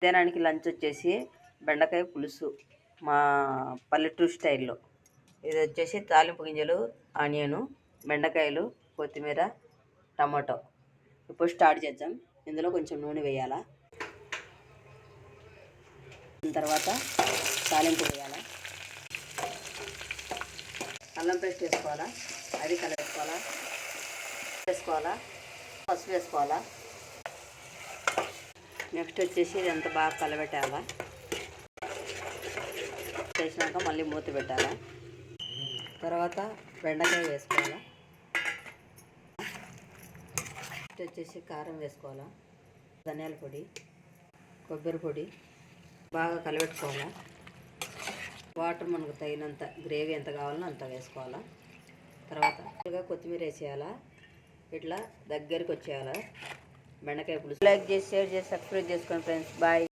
మధ్యాహ్నానికి లంచ్ వచ్చేసి బెండకాయ పులుసు మా పల్లెటూరు స్టైల్లో. ఇది వచ్చేసి తాలింపు గింజలు, ఆనియను, బెండకాయలు, కొత్తిమీర, టమాటో. ఇప్పుడు స్టార్ట్ చేద్దాం. ఇందులో కొంచెం నూనె వేయాలా, తర్వాత తాలింపు వేయాలా, అల్లం పేస్ట్ వేసుకోవాలా, అది వేసుకోవాలా, పసుపు వేసుకోవాలా. నెక్స్ట్ వచ్చేసి ఇదంతా బాగా కలబెట్టాలా. చేసినాక మళ్ళీ మూత పెట్టాలా. తర్వాత బెండకాయ వేసుకోవాలా. నెక్స్ట్ వచ్చేసి కారం వేసుకోవాలా, ధనియాల పొడి, కొబ్బరి పొడి బాగా కలబెట్టుకోవాలా. వాటర్ మనకు తగినంత, గ్రేవీ ఎంత కావాలో అంత వేసుకోవాలా. తర్వాత కొత్తిమీర వేసేయాలా. ఇట్లా దగ్గరికి వచ్చేయాలా బెండకాయ పులుసు. లైక్ చేసి, షేర్ చేసి, సబ్స్క్రైబ్ చేసుకోండి ఫ్రెండ్స్. బాయ్.